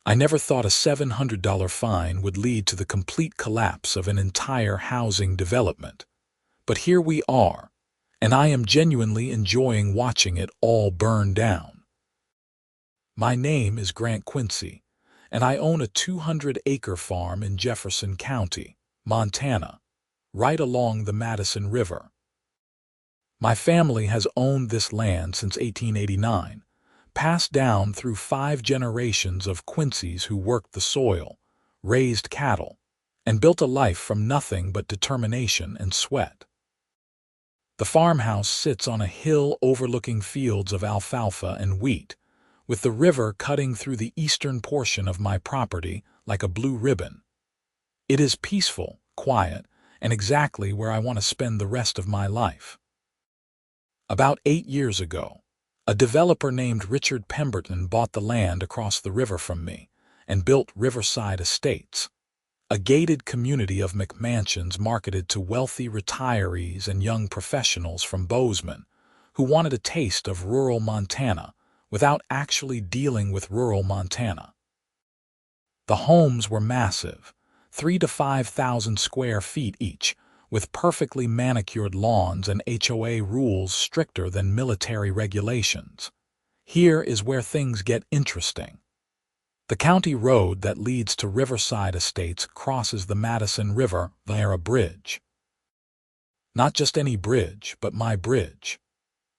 I never thought a $700 fine would lead to the complete collapse of an entire housing development. But here we are, and I am genuinely enjoying watching it all burn down. My name is Grant Quincy, and I own a 200-acre farm in Jefferson County, Montana, right along the Madison River. My family has owned this land since 1889, passed down through 5 generations of Quincy's who worked the soil, raised cattle, and built a life from nothing but determination and sweat. The farmhouse sits on a hill overlooking fields of alfalfa and wheat, with the river cutting through the eastern portion of my property like a blue ribbon. It is peaceful, quiet, and exactly where I want to spend the rest of my life. About 8 years ago, a developer named Richard Pemberton bought the land across the river from me and built Riverside Estates, a gated community of McMansions marketed to wealthy retirees and young professionals from Bozeman who wanted a taste of rural Montana without actually dealing with rural Montana. The homes were massive, 3,000 to 5,000 square feet each, with perfectly manicured lawns and HOA rules stricter than military regulations. Here is where things get interesting. The county road that leads to Riverside Estates crosses the Madison River via a bridge. Not just any bridge, but my bridge.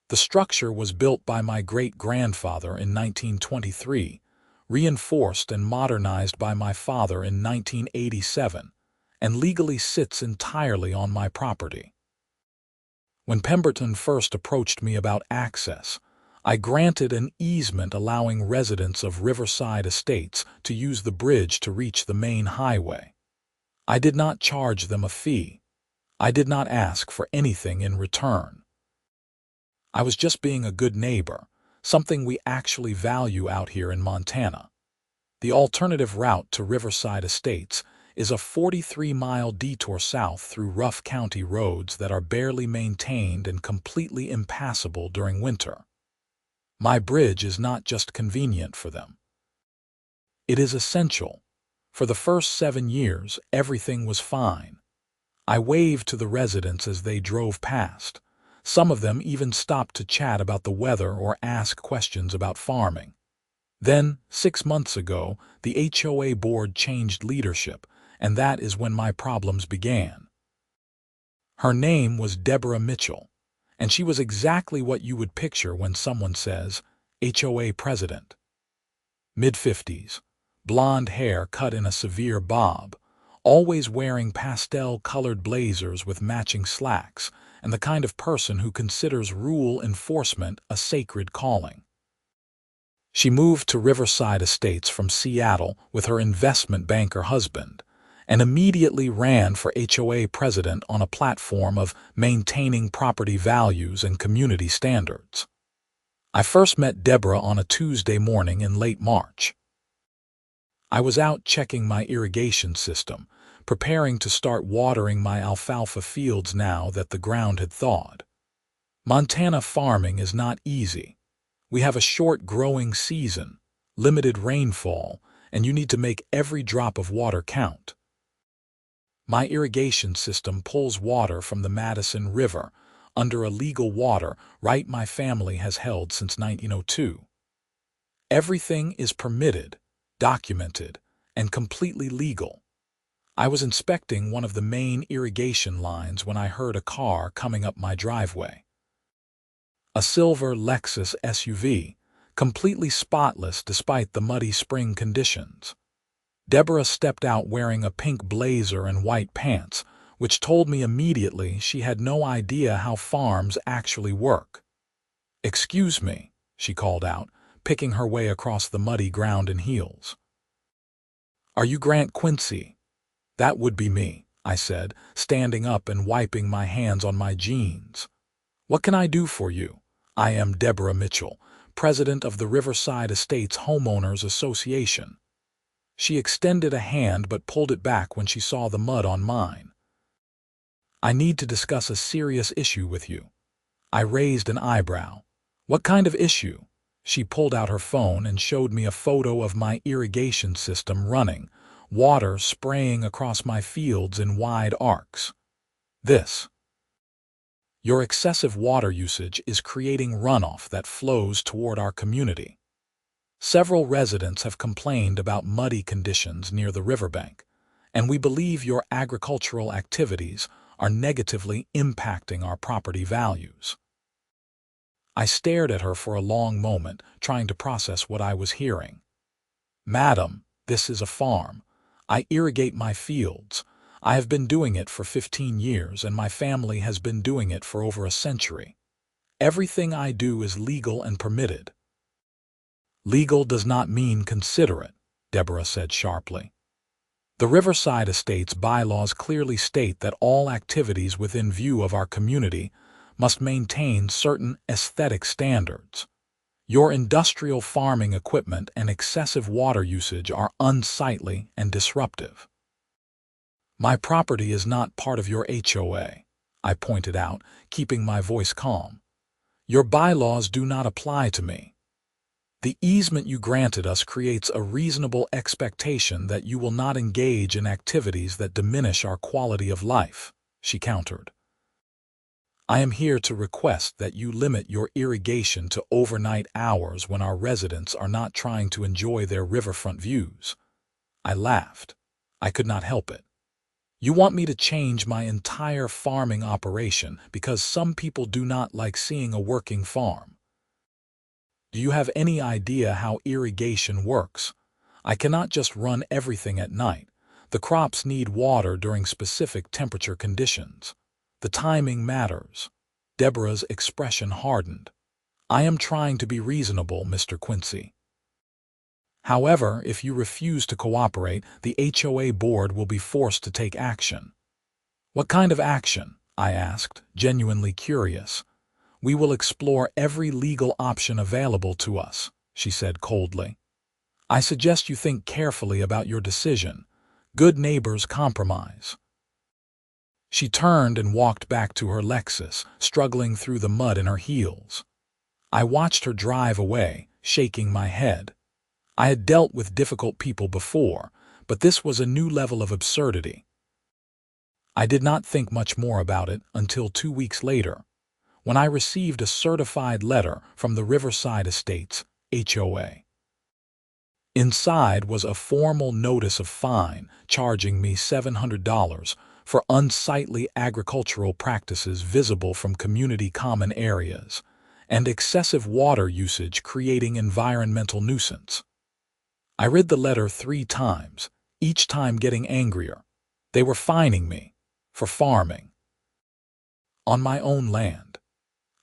The structure was built by my great-grandfather in 1923, reinforced and modernized by my father in 1987, and legally sits entirely on my property. When Pemberton first approached me about access, I granted an easement allowing residents of Riverside Estates to use the bridge to reach the main highway. I did not charge them a fee. I did not ask for anything in return. I was just being a good neighbor, something we actually value out here in Montana. The alternative route to Riverside Estates is a 43-mile detour south through rough county roads that are barely maintained and completely impassable during winter. My bridge is not just convenient for them. It is essential. For the first 7 years, everything was fine. I waved to the residents as they drove past. Some of them even stopped to chat about the weather or ask questions about farming. Then, 6 months ago, the HOA board changed leadership, and that is when my problems began. Her name was Deborah Mitchell, and she was exactly what you would picture when someone says, HOA president. Mid-50s, blonde hair cut in a severe bob, always wearing pastel-colored blazers with matching slacks, and the kind of person who considers rule enforcement a sacred calling. She moved to Riverside Estates from Seattle with her investment banker husband, and immediately ran for HOA president on a platform of maintaining property values and community standards. I first met Deborah on a Tuesday morning in late March. I was out checking my irrigation system, preparing to start watering my alfalfa fields now that the ground had thawed. Montana farming is not easy. We have a short growing season, limited rainfall, and you need to make every drop of water count. My irrigation system pulls water from the Madison River under a legal water right my family has held since 1902. Everything is permitted, documented, and completely legal. I was inspecting one of the main irrigation lines when I heard a car coming up my driveway. A silver Lexus SUV, completely spotless despite the muddy spring conditions. Deborah stepped out wearing a pink blazer and white pants, which told me immediately she had no idea how farms actually work. "Excuse me," she called out, picking her way across the muddy ground in heels. "Are you Grant Quincy?" "That would be me," I said, standing up and wiping my hands on my jeans. "What can I do for you?" "I am Deborah Mitchell, president of the Riverside Estates Homeowners Association." She extended a hand but pulled it back when she saw the mud on mine. "I need to discuss a serious issue with you." I raised an eyebrow. "What kind of issue?" She pulled out her phone and showed me a photo of my irrigation system running, water spraying across my fields in wide arcs. Your excessive water usage is creating runoff that flows toward our community. Several residents have complained about muddy conditions near the riverbank, and we believe your agricultural activities are negatively impacting our property values. I stared at her for a long moment, trying to process what I was hearing. Madam, this is a farm. I irrigate my fields. I have been doing it for 15 years, and my family has been doing it for over a century. Everything I do is legal and permitted. Legal does not mean considerate, Deborah said sharply. The Riverside Estates bylaws clearly state that all activities within view of our community must maintain certain aesthetic standards. Your industrial farming equipment and excessive water usage are unsightly and disruptive. My property is not part of your HOA, I pointed out, keeping my voice calm. Your bylaws do not apply to me. The easement you granted us creates a reasonable expectation that you will not engage in activities that diminish our quality of life, she countered. I am here to request that you limit your irrigation to overnight hours when our residents are not trying to enjoy their riverfront views. I laughed. I could not help it. You want me to change my entire farming operation because some people do not like seeing a working farm. Do you have any idea how irrigation works? I cannot just run everything at night. The crops need water during specific temperature conditions. The timing matters. Deborah's expression hardened. I am trying to be reasonable, Mr. Quincy. However, if you refuse to cooperate, the HOA board will be forced to take action. What kind of action? I asked, genuinely curious. We will explore every legal option available to us, she said coldly. I suggest you think carefully about your decision. Good neighbors compromise. She turned and walked back to her Lexus, struggling through the mud in her heels. I watched her drive away, shaking my head. I had dealt with difficult people before, but this was a new level of absurdity. I did not think much more about it until 2 weeks later, when I received a certified letter from the Riverside Estates, HOA. Inside was a formal notice of fine charging me $700 for unsightly agricultural practices visible from community common areas and excessive water usage creating environmental nuisance. I read the letter 3 times, each time getting angrier. They were fining me for farming on my own land.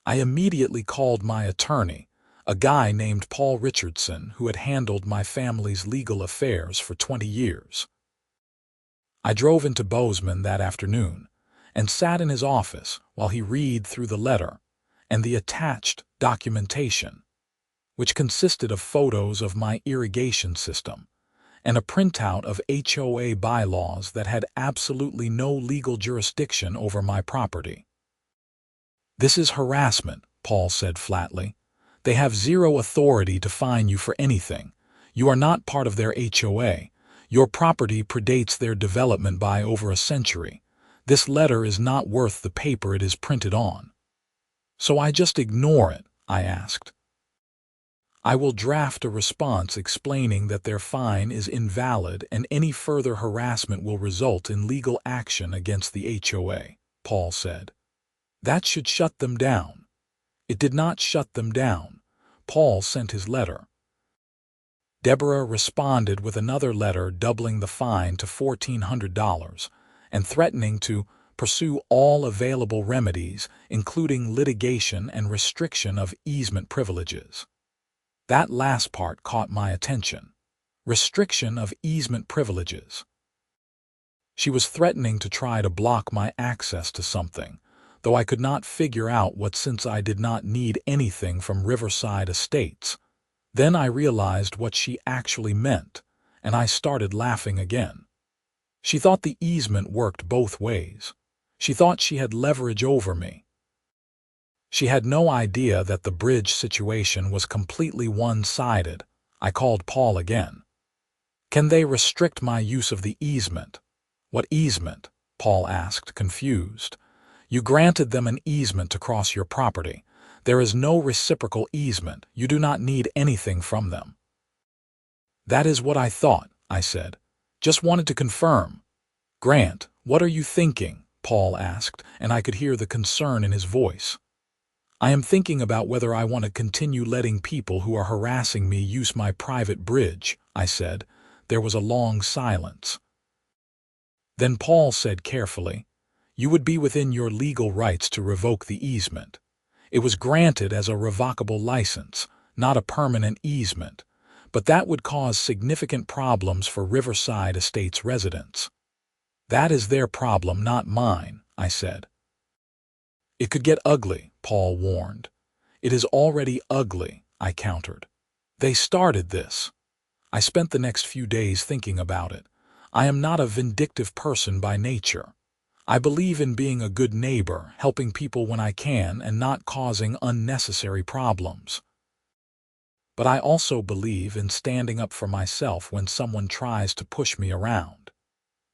I immediately called my attorney, a guy named Paul Richardson who had handled my family's legal affairs for 20 years. I drove into Bozeman that afternoon and sat in his office while he read through the letter and the attached documentation, which consisted of photos of my irrigation system and a printout of HOA bylaws that had absolutely no legal jurisdiction over my property. This is harassment, Paul said flatly. They have zero authority to fine you for anything. You are not part of their HOA. Your property predates their development by over a century. This letter is not worth the paper it is printed on. So I just ignore it, I asked. I will draft a response explaining that their fine is invalid and any further harassment will result in legal action against the HOA, Paul said. That should shut them down. It did not shut them down. Paul sent his letter. Deborah responded with another letter doubling the fine to $1,400 and threatening to pursue all available remedies, including litigation and restriction of easement privileges. That last part caught my attention. Restriction of easement privileges. She was threatening to try to block my access to something, though I could not figure out what since I did not need anything from Riverside Estates. Then I realized what she actually meant, and I started laughing again. She thought the easement worked both ways. She thought she had leverage over me. She had no idea that the bridge situation was completely one-sided. I called Paul again. "Can they restrict my use of the easement?" "What easement?" Paul asked, confused. "You granted them an easement to cross your property. There is no reciprocal easement. You do not need anything from them." "That is what I thought," I said. "Just wanted to confirm." "Grant, what are you thinking?" Paul asked, and I could hear the concern in his voice. "I am thinking about whether I want to continue letting people who are harassing me use my private bridge," I said. There was a long silence. Then Paul said carefully, "You would be within your legal rights to revoke the easement. It was granted as a revocable license, not a permanent easement, but that would cause significant problems for Riverside Estates residents." "That is their problem, not mine," I said. "It could get ugly," Paul warned. "It is already ugly," I countered. "They started this." I spent the next few days thinking about it. I am not a vindictive person by nature. I believe in being a good neighbor, helping people when I can, and not causing unnecessary problems. But I also believe in standing up for myself when someone tries to push me around.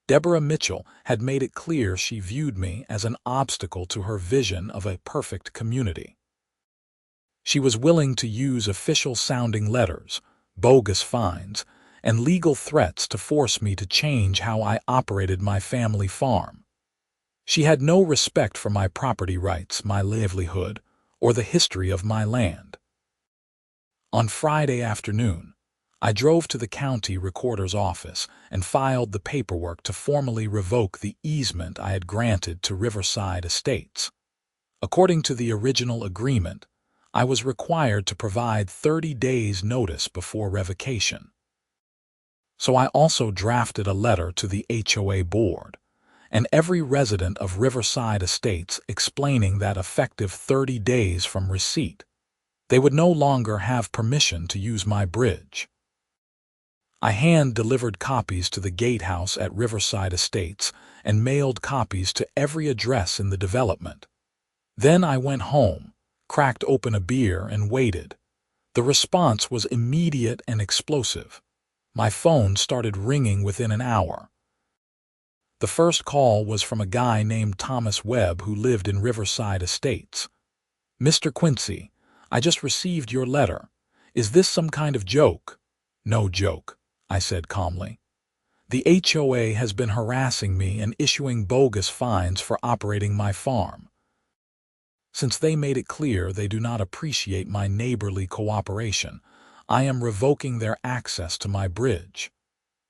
Deborah Mitchell had made it clear she viewed me as an obstacle to her vision of a perfect community. She was willing to use official-sounding letters, bogus fines, and legal threats to force me to change how I operated my family farm. She had no respect for my property rights, my livelihood, or the history of my land. On Friday afternoon, I drove to the county recorder's office and filed the paperwork to formally revoke the easement I had granted to Riverside Estates. According to the original agreement, I was required to provide 30 days' notice before revocation. So I also drafted a letter to the HOA board and every resident of Riverside Estates explaining that effective 30 days from receipt, they would no longer have permission to use my bridge. I hand-delivered copies to the gatehouse at Riverside Estates and mailed copies to every address in the development. Then I went home, cracked open a beer, and waited. The response was immediate and explosive. My phone started ringing within an hour. The first call was from a guy named Thomas Webb who lived in Riverside Estates. "Mr. Quincy, I just received your letter. Is this some kind of joke?" "No joke," I said calmly. "The HOA has been harassing me and issuing bogus fines for operating my farm. Since they made it clear they do not appreciate my neighborly cooperation, I am revoking their access to my bridge."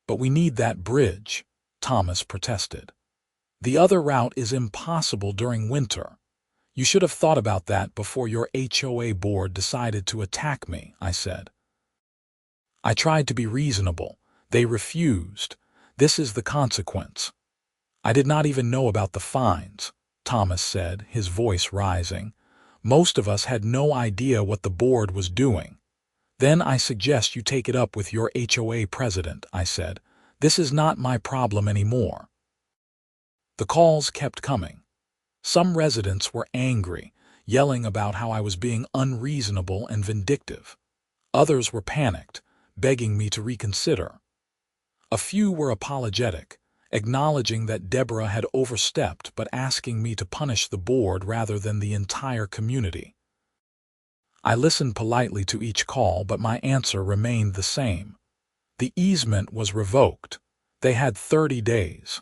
"But we need that bridge," Thomas protested. "The other route is impossible during winter. You should have thought about that before your HOA board decided to attack me," I said. I tried to be reasonable. They refused. This is the consequence. "I did not even know about the fines," Thomas said, his voice rising. "Most of us had no idea what the board was doing." "Then I suggest you take it up with your HOA president," I said. "This is not my problem anymore." The calls kept coming. Some residents were angry, yelling about how I was being unreasonable and vindictive. Others were panicked, begging me to reconsider. A few were apologetic, acknowledging that Deborah had overstepped but asking me to punish the board rather than the entire community. I listened politely to each call, but my answer remained the same. The easement was revoked. They had 30 days.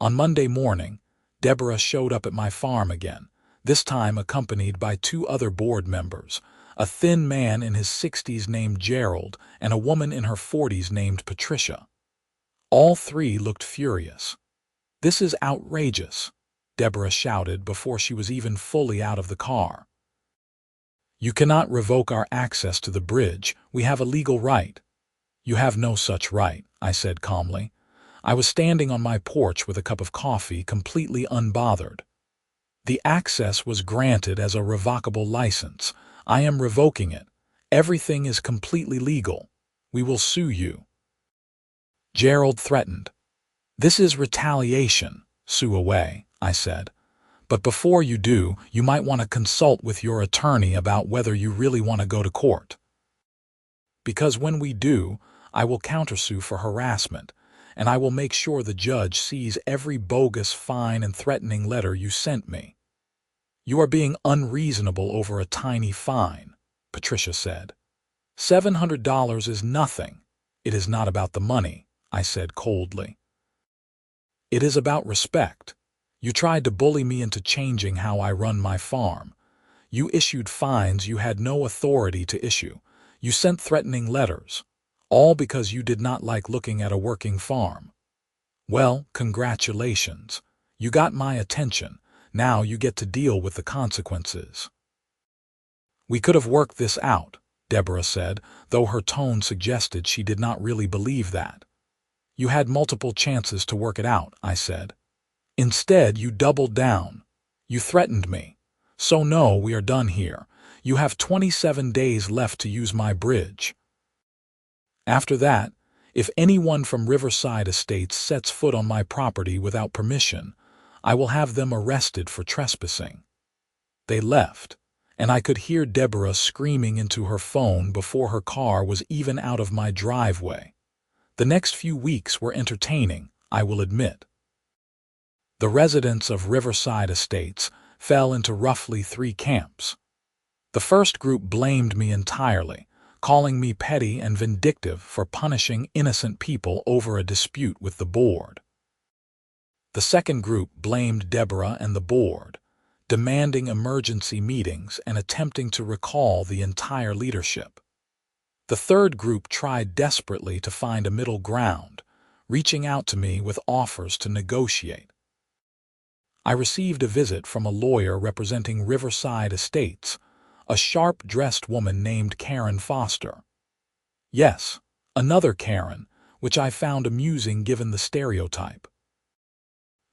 On Monday morning, Deborah showed up at my farm again, this time accompanied by 2 other board members, a thin man in his 60s named Gerald and a woman in her 40s named Patricia. All 3 looked furious. "This is outrageous," Deborah shouted before she was even fully out of the car. "You cannot revoke our access to the bridge. We have a legal right." "You have no such right," I said calmly. I was standing on my porch with a cup of coffee, completely unbothered. "The access was granted as a revocable license. I am revoking it. Everything is completely legal. We will sue you." Gerald threatened. "This is retaliation. Sue away," I said. But before you do, you might want to consult with your attorney about whether you really want to go to court. Because when we do, I will countersue for harassment, and I will make sure the judge sees every bogus fine and threatening letter you sent me." "You are being unreasonable over a tiny fine," Patricia said. $700 is nothing. "It is not about the money," I said coldly. "It is about respect. You tried to bully me into changing how I run my farm. You issued fines you had no authority to issue. You sent threatening letters, all because you did not like looking at a working farm. Well, congratulations. You got my attention. Now you get to deal with the consequences." "We could have worked this out," Deborah said, though her tone suggested she did not really believe that. "You had multiple chances to work it out," I said. "Instead, you doubled down. You threatened me. So no, we are done here. You have 27 days left to use my bridge. After that, if anyone from Riverside Estates sets foot on my property without permission, I will have them arrested for trespassing." They left, and I could hear Deborah screaming into her phone before her car was even out of my driveway. The next few weeks were entertaining, I will admit. The residents of Riverside Estates fell into roughly 3 camps. The first group blamed me entirely, calling me petty and vindictive for punishing innocent people over a dispute with the board. The second group blamed Deborah and the board, demanding emergency meetings and attempting to recall the entire leadership. The third group tried desperately to find a middle ground, reaching out to me with offers to negotiate. I received a visit from a lawyer representing Riverside Estates, a sharp-dressed woman named Karen Foster. Yes, another Karen, which I found amusing given the stereotype.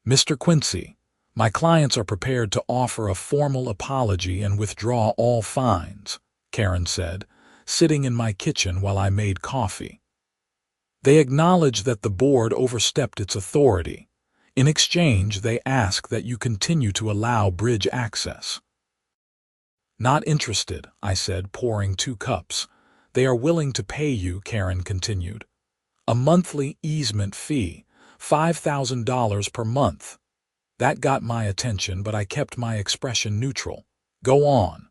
"Mr. Quincy, my clients are prepared to offer a formal apology and withdraw all fines," Karen said, sitting in my kitchen while I made coffee. "They acknowledge that the board overstepped its authority. In exchange, they ask that you continue to allow bridge access." "Not interested," I said, pouring 2 cups. "They are willing to pay you," Karen continued. "A monthly easement fee, $5,000 per month." That got my attention, but I kept my expression neutral. "Go on."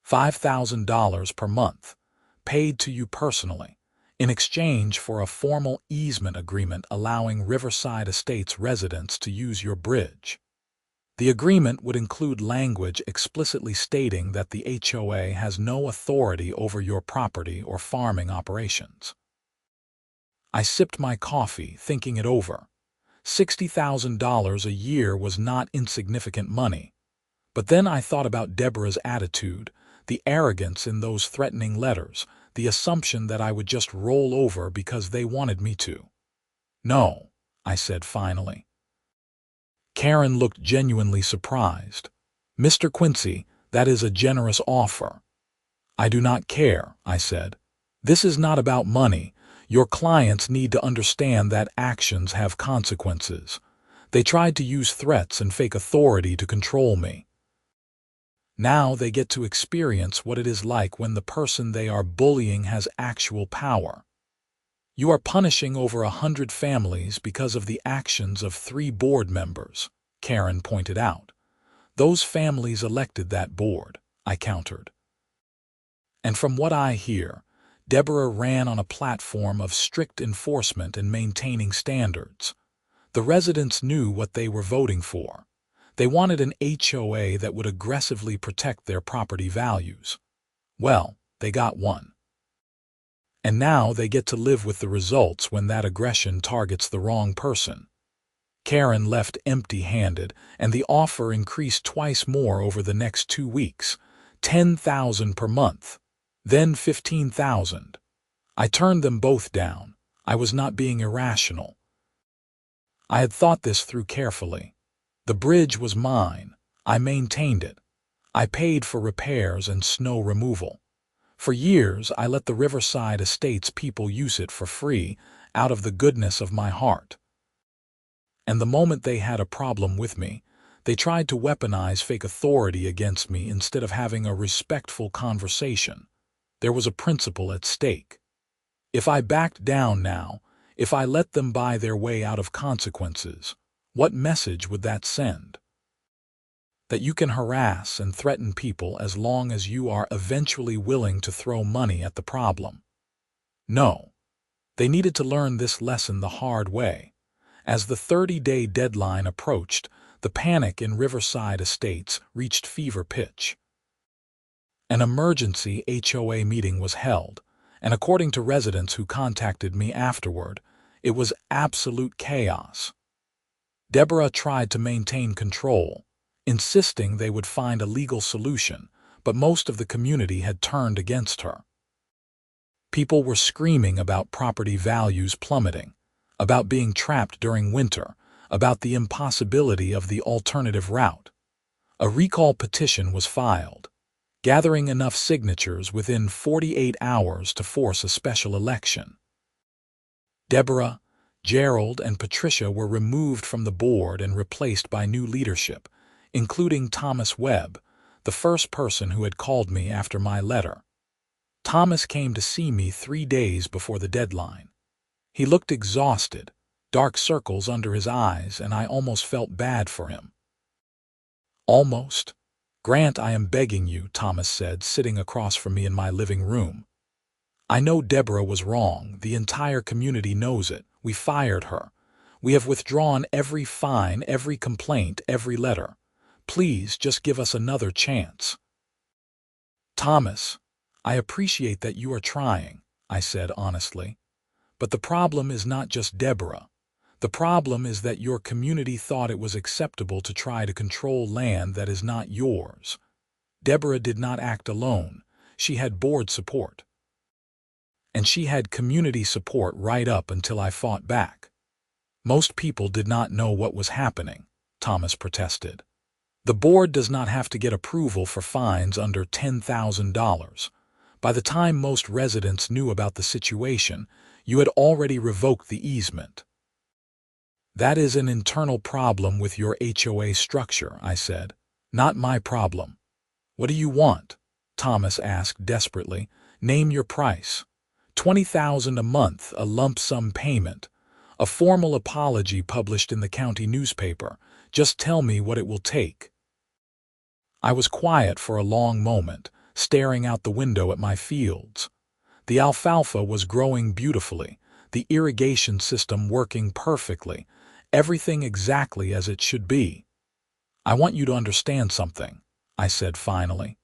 $5,000 per month, paid to you personally, in exchange for a formal easement agreement allowing Riverside Estates residents to use your bridge. The agreement would include language explicitly stating that the HOA has no authority over your property or farming operations. I sipped my coffee, thinking it over. $60,000 a year was not insignificant money. But then I thought about Deborah's attitude, the arrogance in those threatening letters, the assumption that I would just roll over because they wanted me to. "No," I said finally. Karen looked genuinely surprised. "Mr. Quincy, that is a generous offer." "I do not care," I said. "This is not about money. Your clients need to understand that actions have consequences. They tried to use threats and fake authority to control me. Now they get to experience what it is like when the person they are bullying has actual power. You are punishing over 100 families because of the actions of 3 board members," Karen pointed out. "Those families elected that board," I countered. "And from what I hear, Deborah ran on a platform of strict enforcement and maintaining standards. The residents knew what they were voting for. They wanted an HOA that would aggressively protect their property values. Well, they got one. And now they get to live with the results when that aggression targets the wrong person." Karen left empty-handed, and the offer increased twice more over the next 2 weeks, $10,000 per month, then $15,000. I turned them both down. I was not being irrational. I had thought this through carefully. The bridge was mine. I maintained it. I paid for repairs and snow removal. For years, I let the Riverside Estates people use it for free, out of the goodness of my heart. And the moment they had a problem with me, They tried to weaponize fake authority against me instead of having a respectful conversation. There was a principle at stake. If I backed down now, if I let them buy their way out of consequences, what message would that send? That you can harass and threaten people as long as you are eventually willing to throw money at the problem. No, they needed to learn this lesson the hard way. As the 30-day deadline approached, the panic in Riverside Estates reached fever pitch. An emergency HOA meeting was held, and according to residents who contacted me afterward, it was absolute chaos. Deborah tried to maintain control, insisting they would find a legal solution, but most of the community had turned against her. People were screaming about property values plummeting, about being trapped during winter, about the impossibility of the alternative route. A recall petition was filed, gathering enough signatures within 48 hours to force a special election. Deborah, Gerald, and Patricia were removed from the board and replaced by new leadership, including Thomas Webb, the first person who had called me after my letter. Thomas came to see me 3 days before the deadline. He looked exhausted, dark circles under his eyes, and I almost felt bad for him. Almost. "Grant, I am begging you," Thomas said, sitting across from me in my living room. "I know Deborah was wrong. The entire community knows it. We fired her. We have withdrawn every fine, every complaint, every letter. Please just give us another chance." "Thomas, I appreciate that you are trying," I said honestly. "But the problem is not just Deborah. The problem is that your community thought it was acceptable to try to control land that is not yours. Deborah did not act alone. She had board support. And she had community support right up until I fought back." "Most people did not know what was happening," Thomas protested. "The board does not have to get approval for fines under $10,000. By the time most residents knew about the situation, you had already revoked the easement." "That is an internal problem with your HOA structure," I said. "Not my problem." "What do you want?" Thomas asked desperately. "Name your price. $20,000 a month, a lump sum payment, a formal apology published in the county newspaper. Just tell me what it will take." I was quiet for a long moment, staring out the window at my fields. The alfalfa was growing beautifully, the irrigation system working perfectly, everything exactly as it should be. "I want you to understand something," I said finally.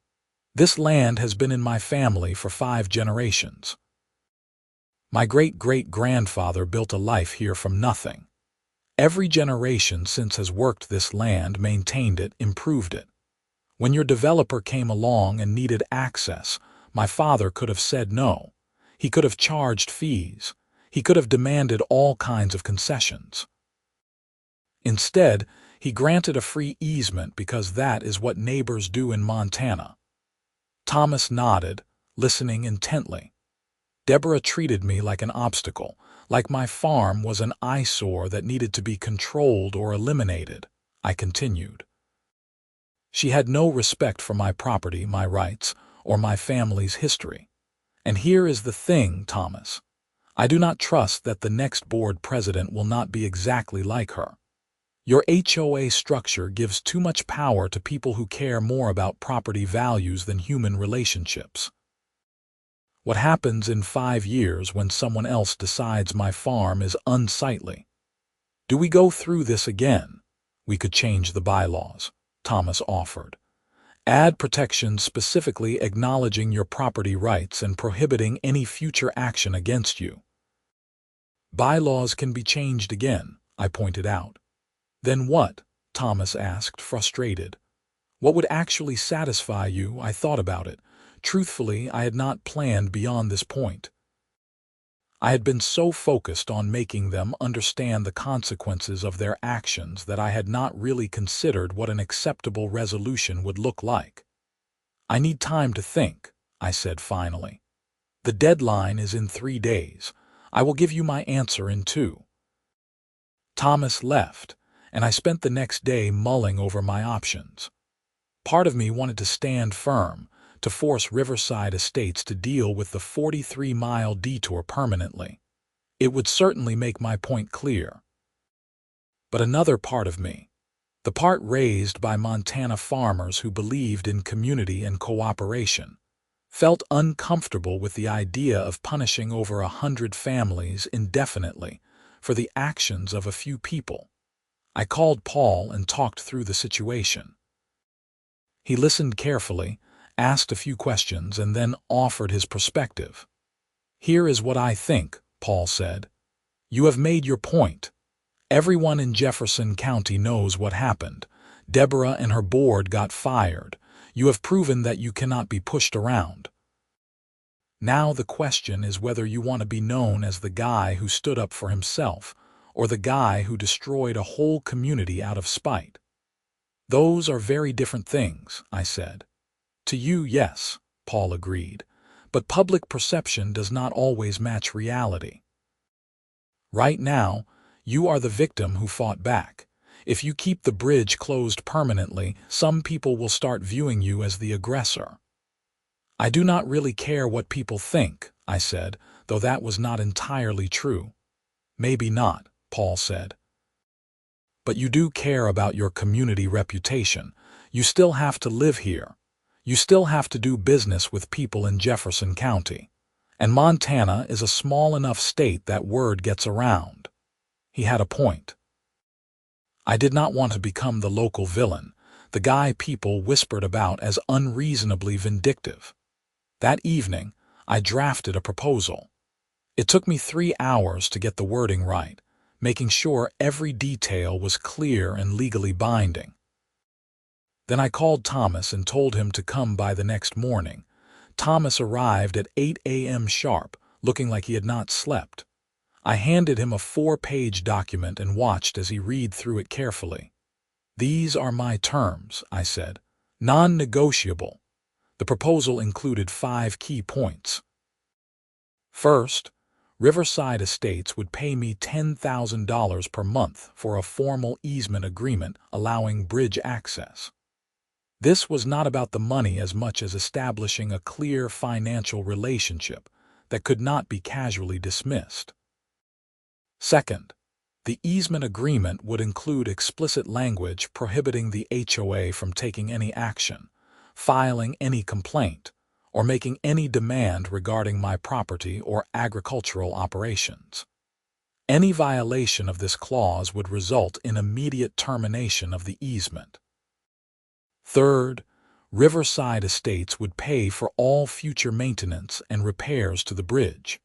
"This land has been in my family for 5 generations. My great-great-grandfather built a life here from nothing. Every generation since has worked this land, maintained it, improved it. When your developer came along and needed access, my father could have said no. He could have charged fees. He could have demanded all kinds of concessions. Instead, he granted a free easement because that is what neighbors do in Montana." Thomas nodded, listening intently. "Deborah treated me like an obstacle, like my farm was an eyesore that needed to be controlled or eliminated," I continued. "She had no respect for my property, my rights, or my family's history. And here is the thing, Thomas. I do not trust that the next board president will not be exactly like her. Your HOA structure gives too much power to people who care more about property values than human relationships. What happens in 5 years when someone else decides my farm is unsightly? Do we go through this again? We could change the bylaws," Thomas offered. "Add protections specifically acknowledging your property rights and prohibiting any future action against you." "Bylaws can be changed again," I pointed out. "Then what?" Thomas asked, frustrated. "What would actually satisfy you?" I thought about it. Truthfully, I had not planned beyond this point. I had been so focused on making them understand the consequences of their actions that I had not really considered what an acceptable resolution would look like. "I need time to think," I said finally. "The deadline is in 3 days. I will give you my answer in 2." Thomas left, and I spent the next day mulling over my options. Part of me wanted to stand firm, to force Riverside Estates to deal with the 43-mile detour permanently. It would certainly make my point clear. But another part of me, the part raised by Montana farmers who believed in community and cooperation, felt uncomfortable with the idea of punishing over 100 families indefinitely for the actions of a few people. I called Paul and talked through the situation. He listened carefully, asked a few questions, and then offered his perspective. "Here is what I think," Paul said. "You have made your point. Everyone in Jefferson County knows what happened. Deborah and her board got fired. You have proven that you cannot be pushed around. Now the question is whether you want to be known as the guy who stood up for himself, or the guy who destroyed a whole community out of spite." "Those are very different things," I said. "To you, yes," Paul agreed, "but public perception does not always match reality. Right now, you are the victim who fought back. If you keep the bridge closed permanently, some people will start viewing you as the aggressor." "I do not really care what people think," I said, though that was not entirely true. "Maybe not," Paul said. "But you do care about your community reputation. You still have to live here. You still have to do business with people in Jefferson County. And Montana is a small enough state that word gets around." He had a point. I did not want to become the local villain, the guy people whispered about as unreasonably vindictive. That evening, I drafted a proposal. It took me 3 hours to get the wording right, making sure every detail was clear and legally binding. Then I called Thomas and told him to come by the next morning. Thomas arrived at 8 a.m. sharp, looking like he had not slept. I handed him a 4-page document and watched as he read through it carefully. "These are my terms," I said. "Non-negotiable." The proposal included 5 key points. First, Riverside Estates would pay me $10,000 per month for a formal easement agreement allowing bridge access. This was not about the money as much as establishing a clear financial relationship that could not be casually dismissed. Second, the easement agreement would include explicit language prohibiting the HOA from taking any action, filing any complaint, or making any demand regarding my property or agricultural operations. Any violation of this clause would result in immediate termination of the easement. Third, Riverside Estates would pay for all future maintenance and repairs to the bridge.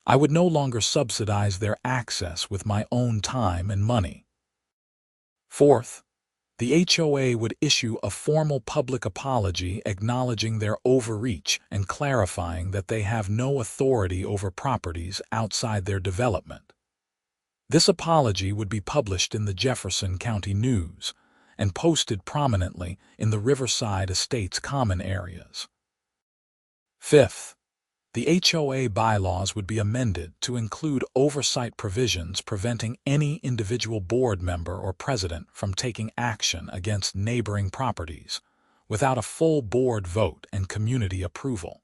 I would no longer subsidize their access with my own time and money. Fourth, the HOA would issue a formal public apology acknowledging their overreach and clarifying that they have no authority over properties outside their development. This apology would be published in the Jefferson County News and posted prominently in the Riverside Estates common areas. Fifth, the HOA bylaws would be amended to include oversight provisions preventing any individual board member or president from taking action against neighboring properties without a full board vote and community approval.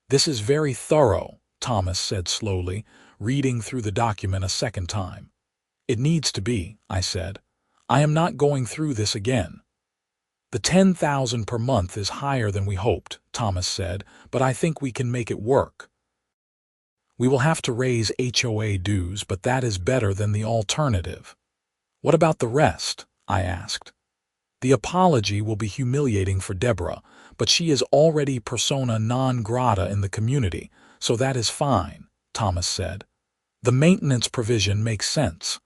"This is very thorough," Thomas said slowly, reading through the document a second time. "It needs to be," I said. "I am not going through this again." "The $10,000 per month is higher than we hoped," Thomas said, "but I think we can make it work. We will have to raise HOA dues, but that is better than the alternative." "What about the rest?" I asked. "The apology will be humiliating for Deborah, but she is already persona non grata in the community, so that is fine," Thomas said. "The maintenance provision makes sense.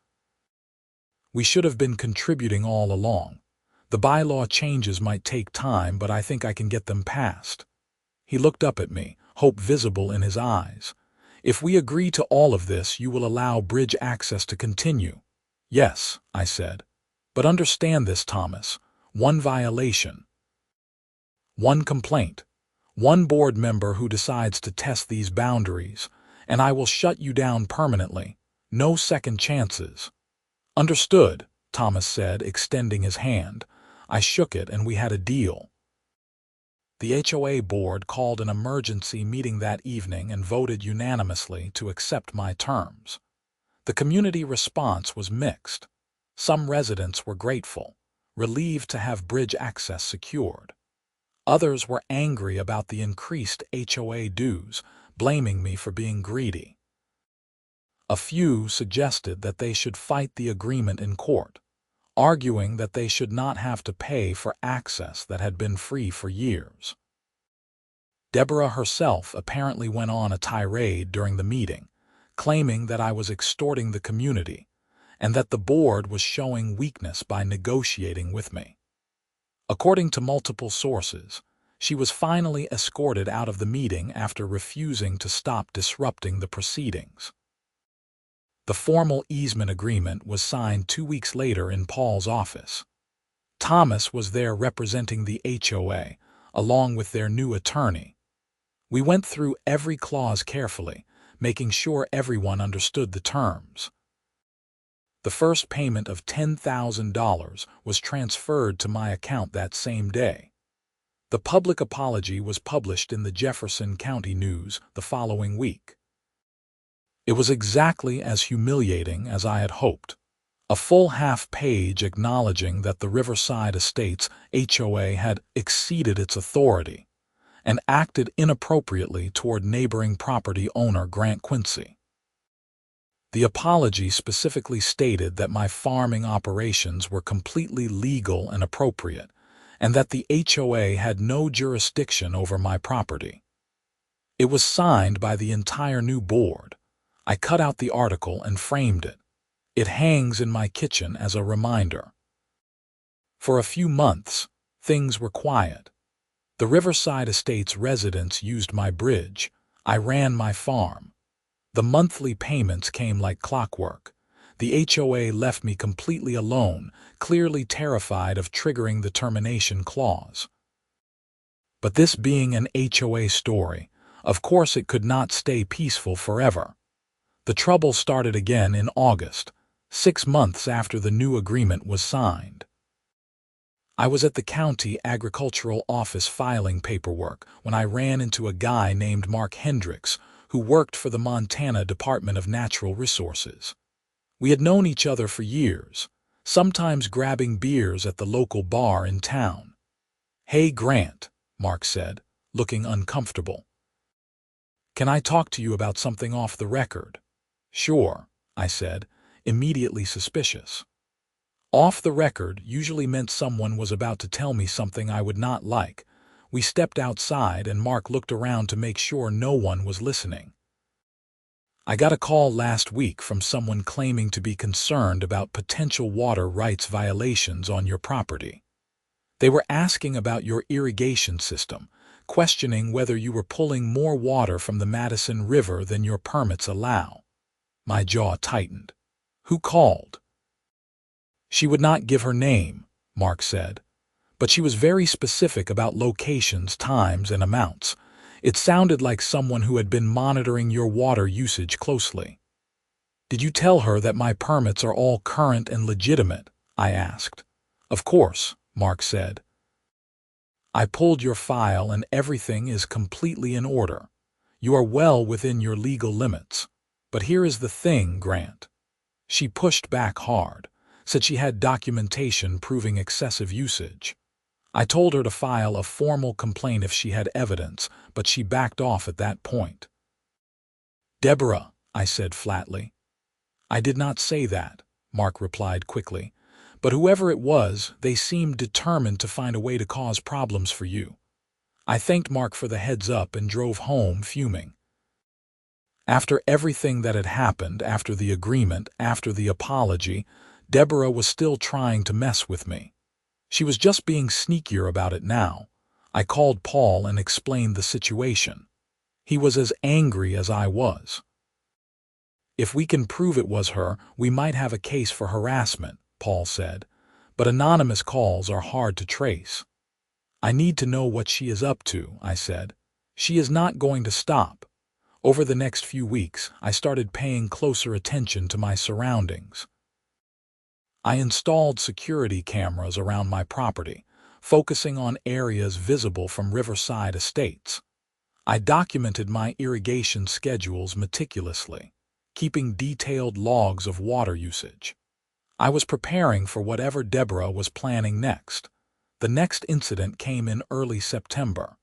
We should have been contributing all along. The bylaw changes might take time, but I think I can get them passed." He looked up at me, hope visible in his eyes. "If we agree to all of this, you will allow bridge access to continue." "Yes," I said. "But understand this, Thomas. One violation, one complaint, one board member who decides to test these boundaries, and I will shut you down permanently. No second chances." Understood, Thomas said, extending his hand. I shook it and we had a deal. The HOA board called an emergency meeting that evening and voted unanimously to accept my terms. The community response was mixed. Some residents were grateful, relieved to have bridge access secured. Others were angry about the increased HOA dues, blaming me for being greedy. A few suggested that they should fight the agreement in court, arguing that they should not have to pay for access that had been free for years. Deborah herself apparently went on a tirade during the meeting, claiming that I was extorting the community and that the board was showing weakness by negotiating with me. According to multiple sources, she was finally escorted out of the meeting after refusing to stop disrupting the proceedings. The formal easement agreement was signed 2 weeks later in Paul's office. Thomas was there representing the HOA, along with their new attorney. We went through every clause carefully, making sure everyone understood the terms. The first payment of $10,000 was transferred to my account that same day. The public apology was published in the Jefferson County News the following week. It was exactly as humiliating as I had hoped. A full half-page acknowledging that the Riverside Estates HOA had exceeded its authority and acted inappropriately toward neighboring property owner Grant Quincy. The apology specifically stated that my farming operations were completely legal and appropriate, and that the HOA had no jurisdiction over my property. It was signed by the entire new board. I cut out the article and framed it. It hangs in my kitchen as a reminder. For a few months, things were quiet. The Riverside Estates residents used my bridge. I ran my farm. The monthly payments came like clockwork. The HOA left me completely alone, clearly terrified of triggering the termination clause. But this being an HOA story, of course it could not stay peaceful forever. The trouble started again in August, 6 months after the new agreement was signed. I was at the county agricultural office filing paperwork when I ran into a guy named Mark Hendricks, who worked for the Montana Department of Natural Resources. We had known each other for years, sometimes grabbing beers at the local bar in town. "Hey, Grant," Mark said, looking uncomfortable. "Can I talk to you about something off the record?" "Sure," I said, immediately suspicious. Off the record usually meant someone was about to tell me something I would not like. We stepped outside and Mark looked around to make sure no one was listening. "I got a call last week from someone claiming to be concerned about potential water rights violations on your property. They were asking about your irrigation system, questioning whether you were pulling more water from the Madison River than your permits allow." My jaw tightened. "Who called?" "She would not give her name," Mark said, "but she was very specific about locations, times, and amounts. It sounded like someone who had been monitoring your water usage closely." "Did you tell her that my permits are all current and legitimate?" I asked. "Of course," Mark said. "I pulled your file and everything is completely in order. You are well within your legal limits. But here is the thing, Grant." She pushed back hard, said she had documentation proving excessive usage. I told her to file a formal complaint if she had evidence, but she backed off at that point. "Deborah," I said flatly. "I did not say that," Mark replied quickly. "But whoever it was, they seemed determined to find a way to cause problems for you." I thanked Mark for the heads up and drove home fuming. After everything that had happened, after the agreement, after the apology, Deborah was still trying to mess with me. She was just being sneakier about it now. I called Paul and explained the situation. He was as angry as I was. "If we can prove it was her, we might have a case for harassment," Paul said, "but anonymous calls are hard to trace." "I need to know what she is up to," I said. "She is not going to stop." Over the next few weeks, I started paying closer attention to my surroundings. I installed security cameras around my property, focusing on areas visible from riverside estates. I documented my irrigation schedules meticulously, keeping detailed logs of water usage. I was preparing for whatever Deborah was planning next. The next incident came in early September.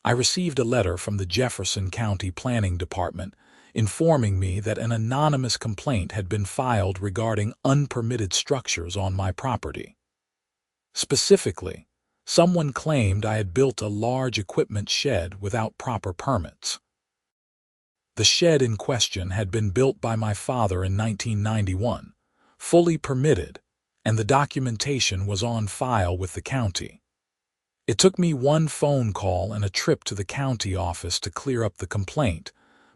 I received a letter from the Jefferson County Planning Department informing me that an anonymous complaint had been filed regarding unpermitted structures on my property. Specifically, someone claimed I had built a large equipment shed without proper permits. The shed in question had been built by my father in 1991, fully permitted, and the documentation was on file with the county. It took me one phone call and a trip to the county office to clear up the complaint,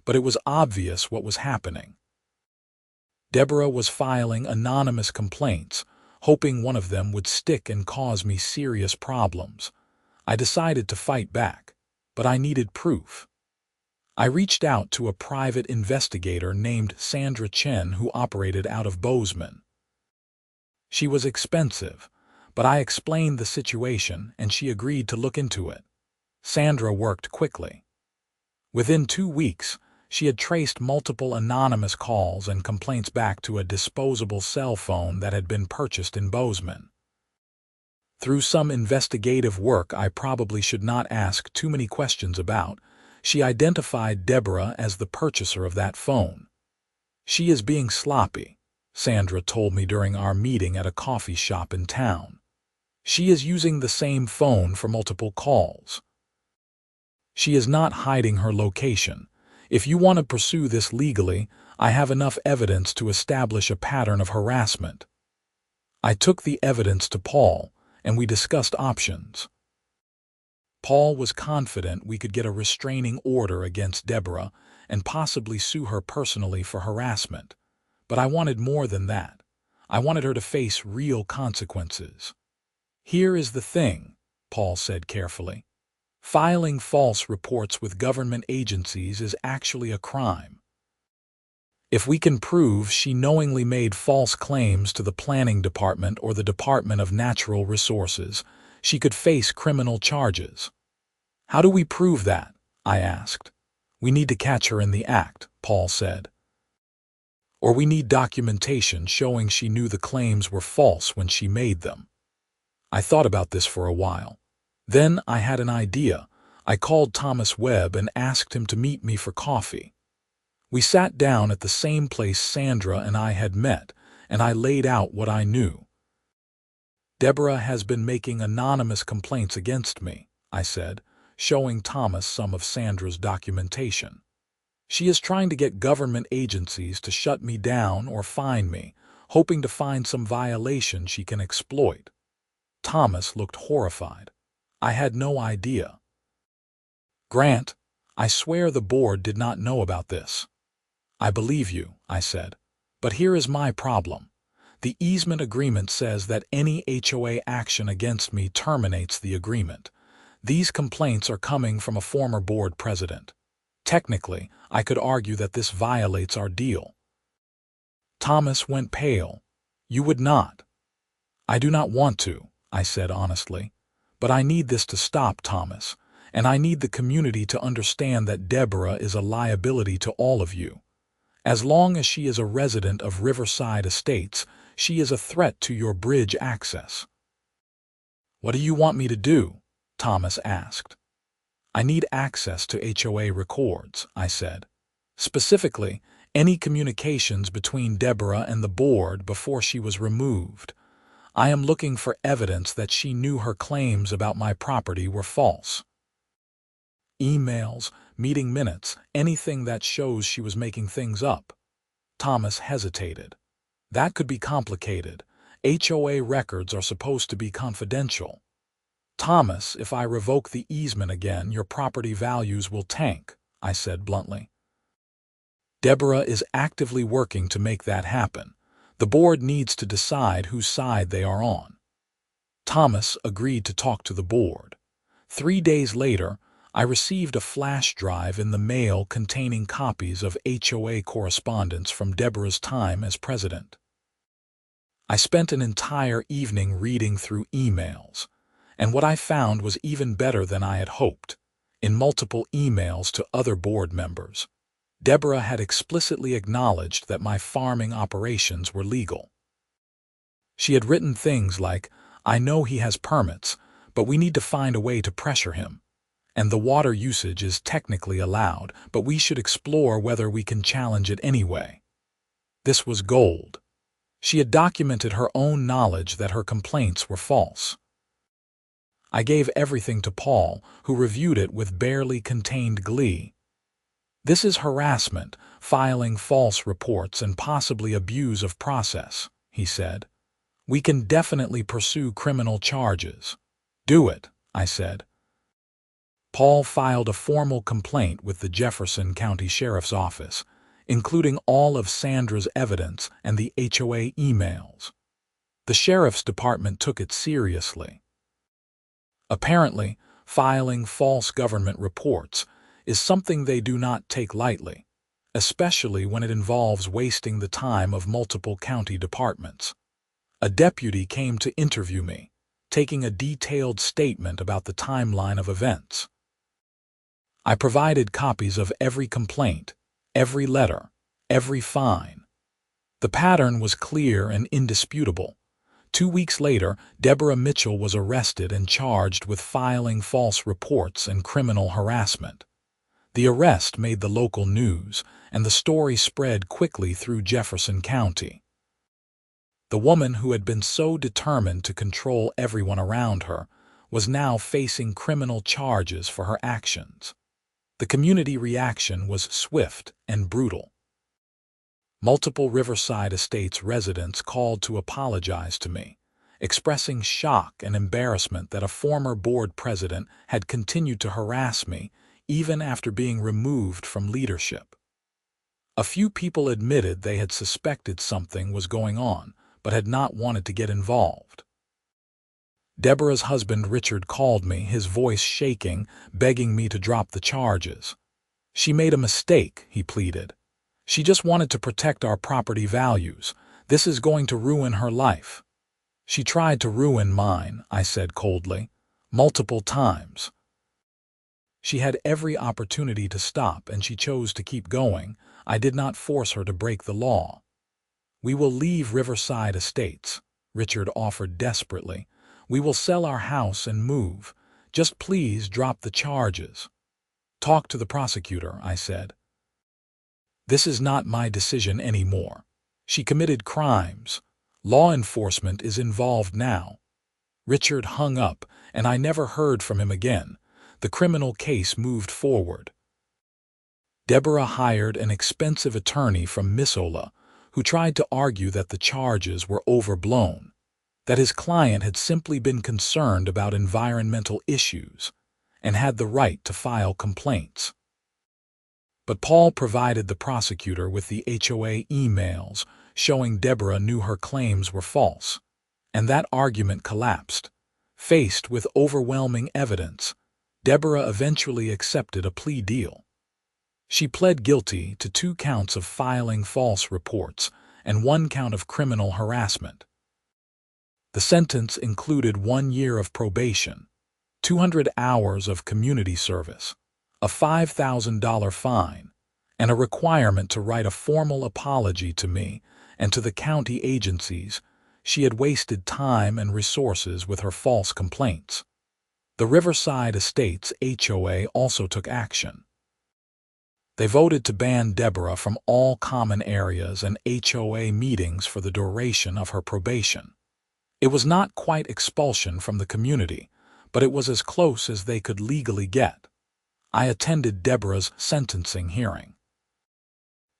but it was obvious what was happening. Deborah was filing anonymous complaints, hoping one of them would stick and cause me serious problems. I decided to fight back, but I needed proof. I reached out to a private investigator named Sandra Chen who operated out of Bozeman. She was expensive, but I explained the situation and she agreed to look into it. Sandra worked quickly. Within 2 weeks, she had traced multiple anonymous calls and complaints back to a disposable cell phone that had been purchased in Bozeman. Through some investigative work I probably should not ask too many questions about, she identified Deborah as the purchaser of that phone. "She is being sloppy," Sandra told me during our meeting at a coffee shop in town. "She is using the same phone for multiple calls. She is not hiding her location. If you want to pursue this legally, I have enough evidence to establish a pattern of harassment." I took the evidence to Paul, and we discussed options. Paul was confident we could get a restraining order against Deborah and possibly sue her personally for harassment. But I wanted more than that. I wanted her to face real consequences. "Here is the thing," Paul said carefully. "Filing false reports with government agencies is actually a crime. If we can prove she knowingly made false claims to the Planning Department or the Department of Natural Resources, she could face criminal charges." "How do we prove that?" I asked. "We need to catch her in the act," Paul said. "Or we need documentation showing she knew the claims were false when she made them." I thought about this for a while. Then I had an idea. I called Thomas Webb and asked him to meet me for coffee. We sat down at the same place Sandra and I had met, and I laid out what I knew. "Deborah has been making anonymous complaints against me," I said, showing Thomas some of Sandra's documentation. "She is trying to get government agencies to shut me down or fine me, hoping to find some violation she can exploit." Thomas looked horrified. I had no idea. "Grant, I swear the board did not know about this." "I believe you," I said. "But here is my problem. The easement agreement says that any HOA action against me terminates the agreement. These complaints are coming from a former board president. Technically, I could argue that this violates our deal." Thomas went pale. "You would not." "I do not want to," I said honestly. "But I need this to stop, Thomas, and I need the community to understand that Deborah is a liability to all of you. As long as she is a resident of Riverside Estates, she is a threat to your bridge access." "What do you want me to do?" Thomas asked. "I need access to HOA records," I said. "Specifically, any communications between Deborah and the board before she was removed. I am looking for evidence that she knew her claims about my property were false. Emails, meeting minutes, anything that shows she was making things up." Thomas hesitated. "That could be complicated. HOA records are supposed to be confidential." "Thomas, if I revoke the easement again, your property values will tank," I said bluntly. "Deborah is actively working to make that happen. The board needs to decide whose side they are on." Thomas agreed to talk to the board. 3 days later, I received a flash drive in the mail containing copies of HOA correspondence from Deborah's time as president. I spent an entire evening reading through emails, and what I found was even better than I had hoped. In multiple emails to other board members, Deborah had explicitly acknowledged that my farming operations were legal. She had written things like, "I know he has permits, but we need to find a way to pressure him. And the water usage is technically allowed, but we should explore whether we can challenge it anyway." This was gold. She had documented her own knowledge that her complaints were false. I gave everything to Paul, who reviewed it with barely contained glee. "This is harassment, filing false reports, and possibly abuse of process," he said. "We can definitely pursue criminal charges." "Do it," I said. Paul filed a formal complaint with the Jefferson County Sheriff's Office, including all of Sandra's evidence and the HOA emails. The Sheriff's Department took it seriously. Apparently, filing false government reports is something they do not take lightly, especially when it involves wasting the time of multiple county departments. A deputy came to interview me, taking a detailed statement about the timeline of events. I provided copies of every complaint, every letter, every fine. The pattern was clear and indisputable. 2 weeks later, Deborah Mitchell was arrested and charged with filing false reports and criminal harassment. The arrest made the local news, and the story spread quickly through Jefferson County. The woman who had been so determined to control everyone around her was now facing criminal charges for her actions. The community reaction was swift and brutal. Multiple Riverside Estates residents called to apologize to me, expressing shock and embarrassment that a former board president had continued to harass me even after being removed from leadership. A few people admitted they had suspected something was going on, but had not wanted to get involved. Deborah's husband Richard called me, his voice shaking, begging me to drop the charges. "She made a mistake," he pleaded. "She just wanted to protect our property values. This is going to ruin her life." "She tried to ruin mine," I said coldly, "multiple times." She had every opportunity to stop, and she chose to keep going. I did not force her to break the law. "We will leave Riverside Estates," Richard offered desperately. "We will sell our house and move. Just please drop the charges." "Talk to the prosecutor," I said. "This is not my decision anymore. She committed crimes. Law enforcement is involved now." Richard hung up, and I never heard from him again. The criminal case moved forward. Deborah hired an expensive attorney from Missoula, who tried to argue that the charges were overblown, that his client had simply been concerned about environmental issues and had the right to file complaints. But Paul provided the prosecutor with the HOA emails showing Deborah knew her claims were false, and that argument collapsed. Faced with overwhelming evidence, Deborah eventually accepted a plea deal. She pled guilty to 2 counts of filing false reports and 1 count of criminal harassment. The sentence included 1 year of probation, 200 hours of community service, a $5,000 fine, and a requirement to write a formal apology to me and to the county agencies. She had wasted time and resources with her false complaints. The Riverside Estates HOA also took action. They voted to ban Deborah from all common areas and HOA meetings for the duration of her probation. It was not quite expulsion from the community, but it was as close as they could legally get. I attended Deborah's sentencing hearing.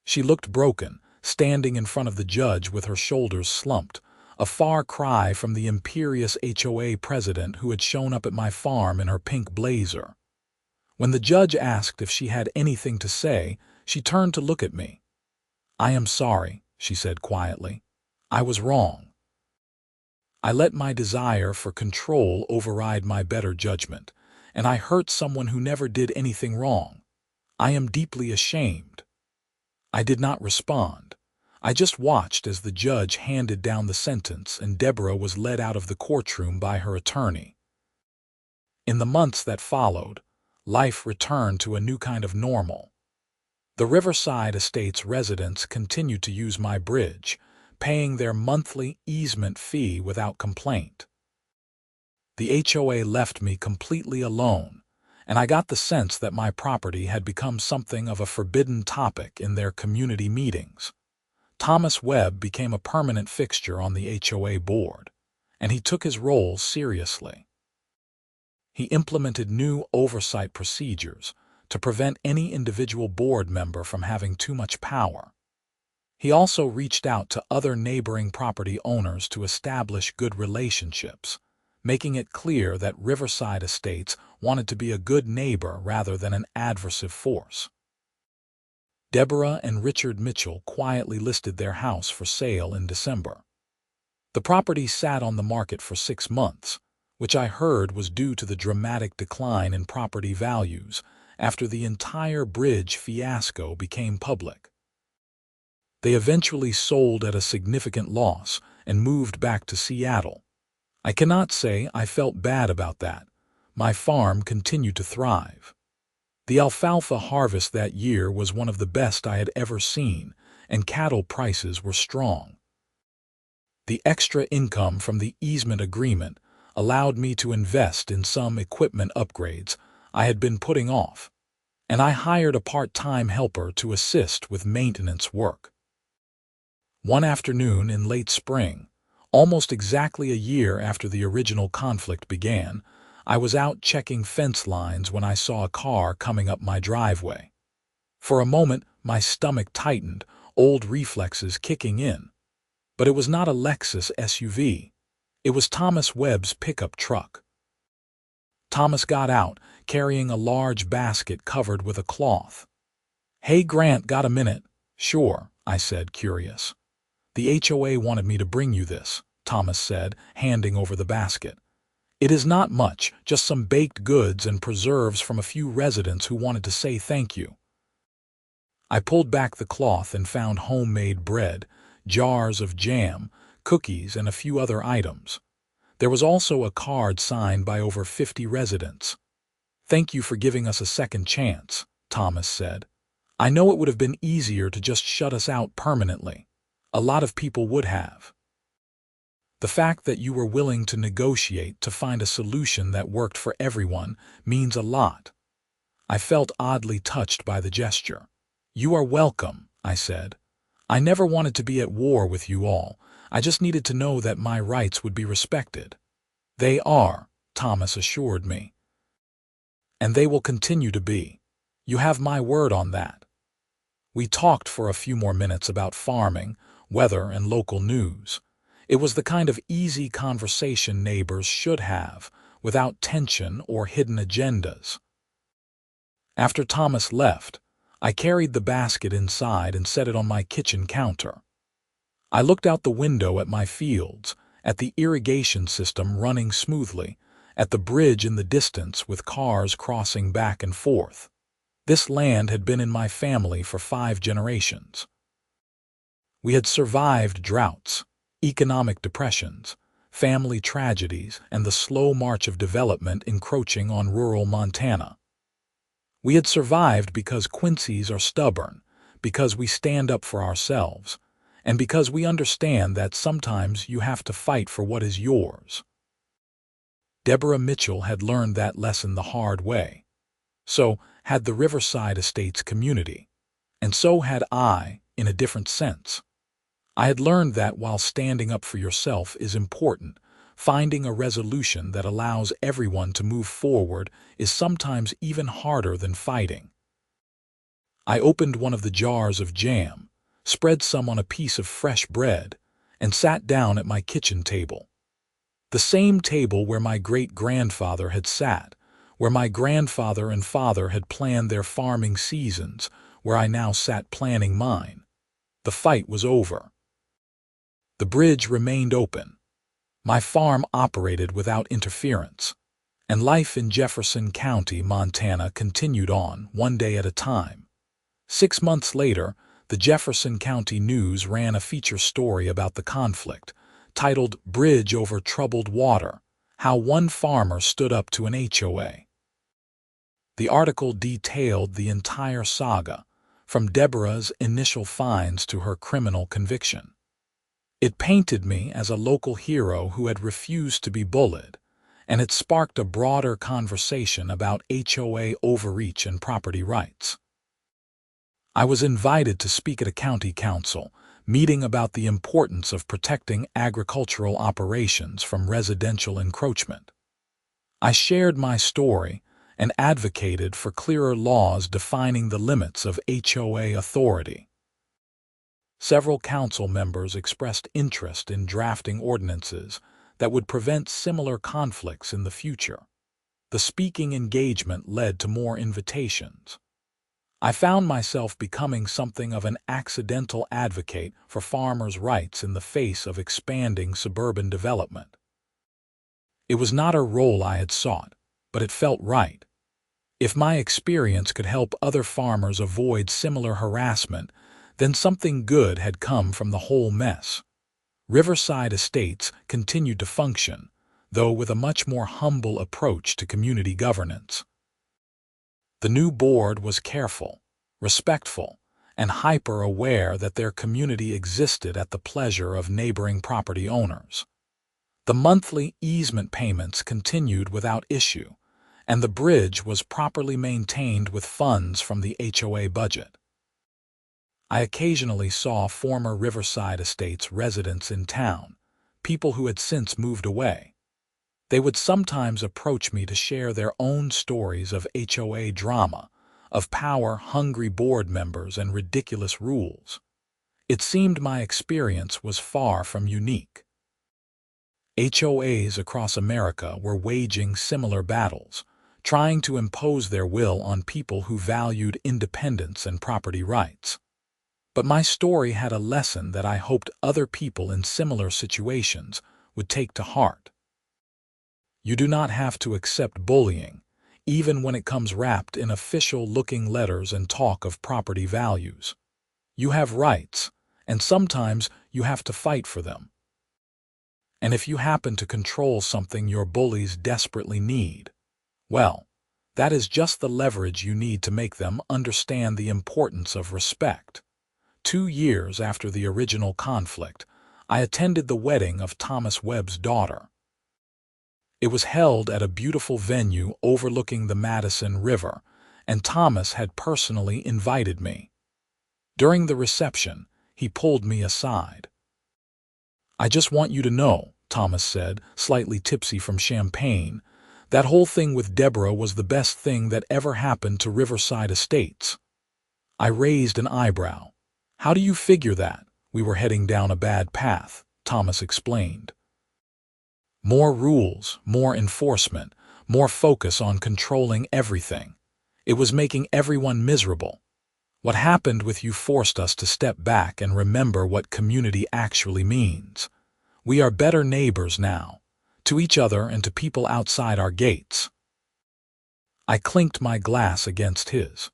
She looked broken, standing in front of the judge with her shoulders slumped, a far cry from the imperious HOA president who had shown up at my farm in her pink blazer. When the judge asked if she had anything to say, she turned to look at me. "I am sorry," she said quietly. "I was wrong. I let my desire for control override my better judgment, and I hurt someone who never did anything wrong. I am deeply ashamed." I did not respond. I just watched as the judge handed down the sentence and Deborah was led out of the courtroom by her attorney. In the months that followed, life returned to a new kind of normal. The Riverside Estates residents continued to use my bridge, paying their monthly easement fee without complaint. The HOA left me completely alone, and I got the sense that my property had become something of a forbidden topic in their community meetings. Thomas Webb became a permanent fixture on the HOA board, and he took his role seriously. He implemented new oversight procedures to prevent any individual board member from having too much power. He also reached out to other neighboring property owners to establish good relationships, making it clear that Riverside Estates wanted to be a good neighbor rather than an adversive force. Deborah and Richard Mitchell quietly listed their house for sale in December. The property sat on the market for 6 months, which I heard was due to the dramatic decline in property values after the entire bridge fiasco became public. They eventually sold at a significant loss and moved back to Seattle. I cannot say I felt bad about that. My farm continued to thrive. The alfalfa harvest that year was one of the best I had ever seen, and cattle prices were strong. The extra income from the easement agreement allowed me to invest in some equipment upgrades I had been putting off, and I hired a part-time helper to assist with maintenance work. One afternoon in late spring, almost exactly a year after the original conflict began, I was out checking fence lines when I saw a car coming up my driveway. For a moment, my stomach tightened, old reflexes kicking in. But it was not a Lexus SUV. It was Thomas Webb's pickup truck. Thomas got out, carrying a large basket covered with a cloth. "Hey, Grant, got a minute?" "Sure," I said, curious. "The HOA wanted me to bring you this," Thomas said, handing over the basket. "It is not much, just some baked goods and preserves from a few residents who wanted to say thank you." I pulled back the cloth and found homemade bread, jars of jam, cookies, and a few other items. There was also a card signed by over 50 residents. "Thank you for giving us a second chance," Thomas said. "I know it would have been easier to just shut us out permanently. A lot of people would have. The fact that you were willing to negotiate to find a solution that worked for everyone means a lot." I felt oddly touched by the gesture. "You are welcome," I said. "I never wanted to be at war with you all. I just needed to know that my rights would be respected." "They are," Thomas assured me. "And they will continue to be. You have my word on that." We talked for a few more minutes about farming, weather, and local news. It was the kind of easy conversation neighbors should have, without tension or hidden agendas. After Thomas left, I carried the basket inside and set it on my kitchen counter. I looked out the window at my fields, at the irrigation system running smoothly, at the bridge in the distance with cars crossing back and forth. This land had been in my family for 5 generations. We had survived droughts, economic depressions, family tragedies, and the slow march of development encroaching on rural Montana. We had survived because Quincy's are stubborn, because we stand up for ourselves, and because we understand that sometimes you have to fight for what is yours. Deborah Mitchell had learned that lesson the hard way. So had the Riverside Estates community, and so had I, in a different sense. I had learned that while standing up for yourself is important, finding a resolution that allows everyone to move forward is sometimes even harder than fighting. I opened one of the jars of jam, spread some on a piece of fresh bread, and sat down at my kitchen table. The same table where my great-grandfather had sat, where my grandfather and father had planned their farming seasons, where I now sat planning mine. The fight was over. The bridge remained open. My farm operated without interference, and life in Jefferson County, Montana continued on, one day at a time. 6 months later, the Jefferson County News ran a feature story about the conflict, titled "Bridge Over Troubled Water: How One Farmer Stood Up to an HOA." The article detailed the entire saga, from Deborah's initial fines to her criminal conviction. It painted me as a local hero who had refused to be bullied, and it sparked a broader conversation about HOA overreach and property rights. I was invited to speak at a county council meeting about the importance of protecting agricultural operations from residential encroachment. I shared my story and advocated for clearer laws defining the limits of HOA authority. Several council members expressed interest in drafting ordinances that would prevent similar conflicts in the future. The speaking engagement led to more invitations. I found myself becoming something of an accidental advocate for farmers' rights in the face of expanding suburban development. It was not a role I had sought, but it felt right. If my experience could help other farmers avoid similar harassment, then something good had come from the whole mess. Riverside Estates continued to function, though with a much more humble approach to community governance. The new board was careful, respectful, and hyper-aware that their community existed at the pleasure of neighboring property owners. The monthly easement payments continued without issue, and the bridge was properly maintained with funds from the HOA budget. I occasionally saw former Riverside Estates residents in town, people who had since moved away. They would sometimes approach me to share their own stories of HOA drama, of power-hungry board members and ridiculous rules. It seemed my experience was far from unique. HOAs across America were waging similar battles, trying to impose their will on people who valued independence and property rights. But my story had a lesson that I hoped other people in similar situations would take to heart. You do not have to accept bullying, even when it comes wrapped in official-looking letters and talk of property values. You have rights, and sometimes you have to fight for them. And if you happen to control something your bullies desperately need, well, that is just the leverage you need to make them understand the importance of respect. 2 years after the original conflict, I attended the wedding of Thomas Webb's daughter. It was held at a beautiful venue overlooking the Madison River, and Thomas had personally invited me. During the reception, he pulled me aside. "I just want you to know," Thomas said, slightly tipsy from champagne, "that whole thing with Deborah was the best thing that ever happened to Riverside Estates." I raised an eyebrow. "How do you figure that?" "We were heading down a bad path," Thomas explained. More rules, more enforcement, more focus on controlling everything. It was making everyone miserable. What happened with you forced us to step back and remember what community actually means. We are better neighbors now, to each other and to people outside our gates. I clinked my glass against his.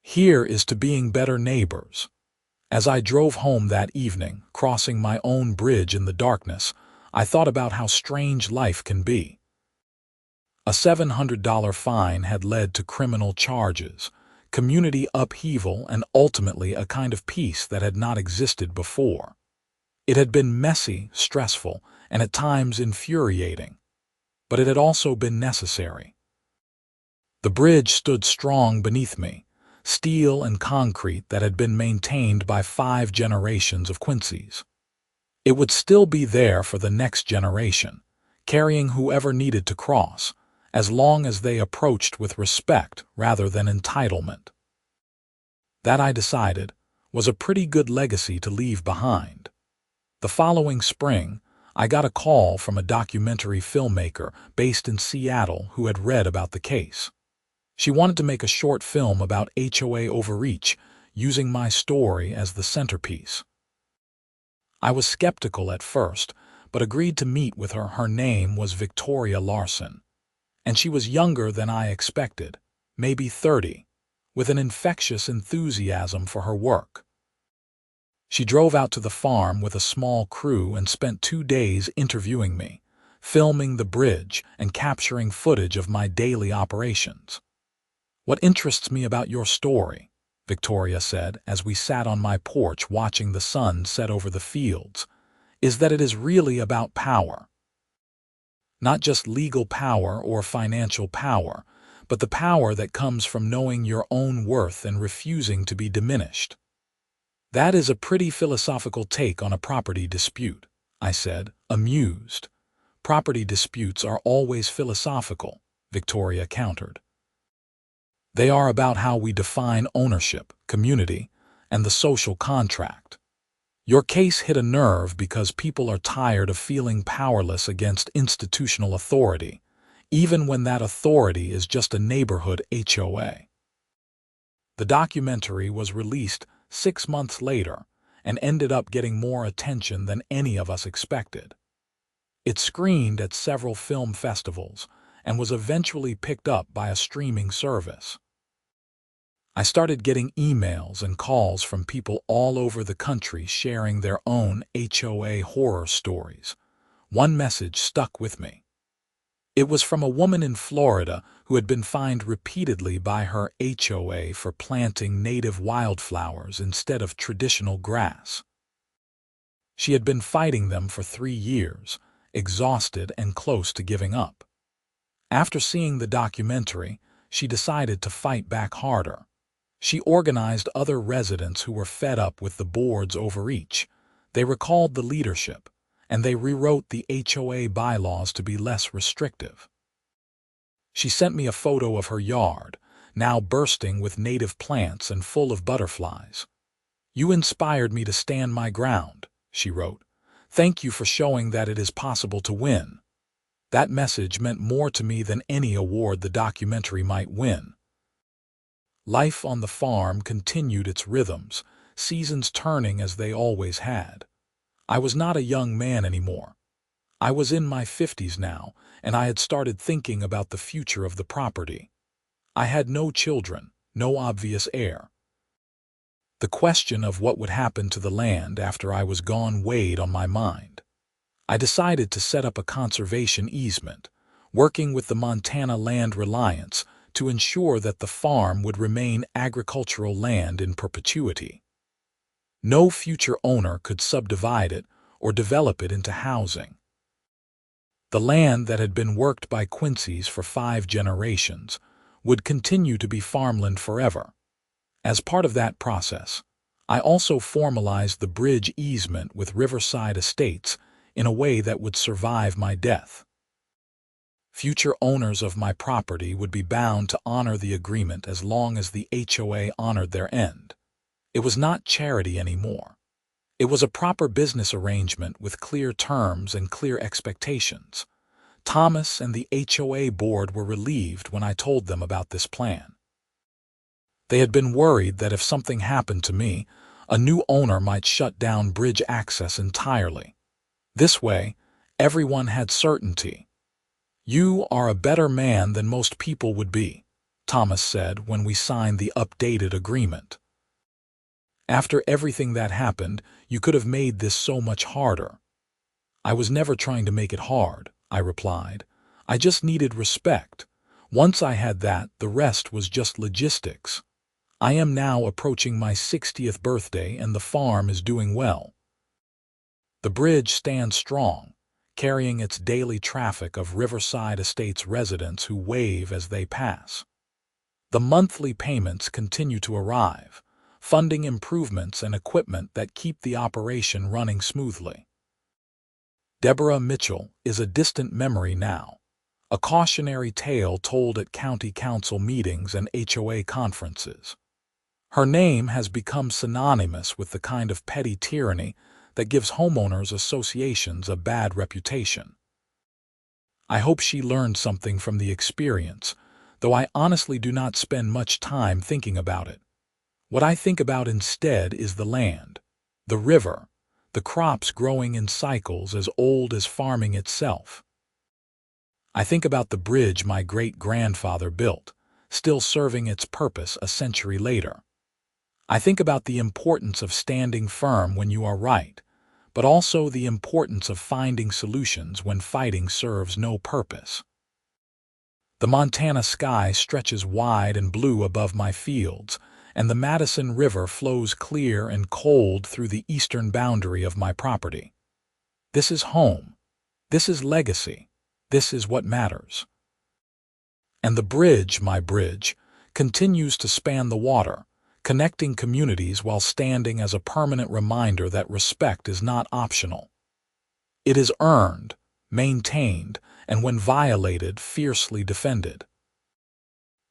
Here is to being better neighbors. As I drove home that evening, crossing my own bridge in the darkness, I thought about how strange life can be. A $700 fine had led to criminal charges, community upheaval, and ultimately a kind of peace that had not existed before. It had been messy, stressful, and at times infuriating, but it had also been necessary. The bridge stood strong beneath me, steel and concrete that had been maintained by 5 generations of Quincy's. It would still be there for the next generation, carrying whoever needed to cross, as long as they approached with respect rather than entitlement. That, I decided, was a pretty good legacy to leave behind. The following spring, I got a call from a documentary filmmaker based in Seattle who had read about the case. She wanted to make a short film about HOA overreach, using my story as the centerpiece. I was skeptical at first, but agreed to meet with her. Her name was Victoria Larson, and she was younger than I expected, maybe 30, with an infectious enthusiasm for her work. She drove out to the farm with a small crew and spent 2 days interviewing me, filming the bridge and capturing footage of my daily operations. "What interests me about your story," Victoria said as we sat on my porch watching the sun set over the fields, "is that it is really about power. Not just legal power or financial power, but the power that comes from knowing your own worth and refusing to be diminished." "That is a pretty philosophical take on a property dispute," I said, amused. "Property disputes are always philosophical," Victoria countered. "They are about how we define ownership, community, and the social contract. Your case hit a nerve because people are tired of feeling powerless against institutional authority, even when that authority is just a neighborhood HOA." The documentary was released 6 months later and ended up getting more attention than any of us expected. It screened at several film festivals and was eventually picked up by a streaming service. I started getting emails and calls from people all over the country sharing their own HOA horror stories. One message stuck with me. It was from a woman in Florida who had been fined repeatedly by her HOA for planting native wildflowers instead of traditional grass. She had been fighting them for 3 years, exhausted and close to giving up. After seeing the documentary, she decided to fight back harder. She organized other residents who were fed up with the board's overreach. They recalled the leadership, and they rewrote the HOA bylaws to be less restrictive. She sent me a photo of her yard, now bursting with native plants and full of butterflies. "You inspired me to stand my ground," she wrote. "Thank you for showing that it is possible to win." That message meant more to me than any award the documentary might win. Life on the farm continued its rhythms, seasons turning as they always had. I was not a young man anymore. I was in my 50s now, and I had started thinking about the future of the property. I had no children, no obvious heir. The question of what would happen to the land after I was gone weighed on my mind. I decided to set up a conservation easement, working with the Montana Land Reliance to ensure that the farm would remain agricultural land in perpetuity. No future owner could subdivide it or develop it into housing. The land that had been worked by Quincy's for 5 generations would continue to be farmland forever. As part of that process, I also formalized the bridge easement with Riverside Estates in a way that would survive my death. Future owners of my property would be bound to honor the agreement as long as the HOA honored their end. It was not charity anymore. It was a proper business arrangement with clear terms and clear expectations. Thomas and the HOA board were relieved when I told them about this plan. They had been worried that if something happened to me, a new owner might shut down bridge access entirely. This way, everyone had certainty. "You are a better man than most people would be," Thomas said when we signed the updated agreement. "After everything that happened, you could have made this so much harder." "I was never trying to make it hard," I replied. "I just needed respect. Once I had that, the rest was just logistics. I am now approaching my 60th birthday and the farm is doing well." The bridge stands strong, carrying its daily traffic of Riverside Estates residents who wave as they pass. The monthly payments continue to arrive, funding improvements and equipment that keep the operation running smoothly. Deborah Mitchell is a distant memory now, a cautionary tale told at county council meetings and HOA conferences. Her name has become synonymous with the kind of petty tyranny that gives homeowners associations a bad reputation. I hope she learned something from the experience, though I honestly do not spend much time thinking about it. What I think about instead is the land, the river, the crops growing in cycles as old as farming itself. I think about the bridge my great-grandfather built, still serving its purpose a century later. I think about the importance of standing firm when you are right, but also the importance of finding solutions when fighting serves no purpose. The Montana sky stretches wide and blue above my fields, and the Madison River flows clear and cold through the eastern boundary of my property. This is home. This is legacy. This is what matters. And the bridge, my bridge, continues to span the water, connecting communities while standing as a permanent reminder that respect is not optional. It is earned, maintained, and when violated, fiercely defended.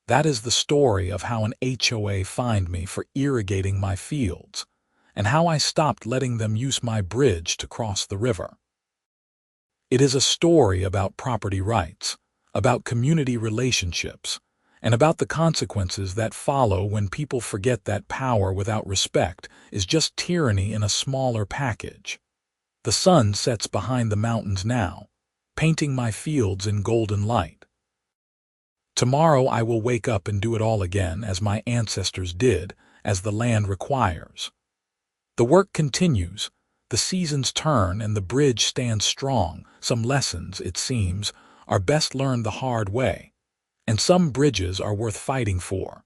That is the story of how an HOA fined me for irrigating my fields, and how I stopped letting them use my bridge to cross the river. It is a story about property rights, about community relationships, and about the consequences that follow when people forget that power without respect is just tyranny in a smaller package. The sun sets behind the mountains now, painting my fields in golden light. Tomorrow I will wake up and do it all again as my ancestors did, as the land requires. The work continues, the seasons turn, and the bridge stands strong. Some lessons, it seems, are best learned the hard way, and some bridges are worth fighting for.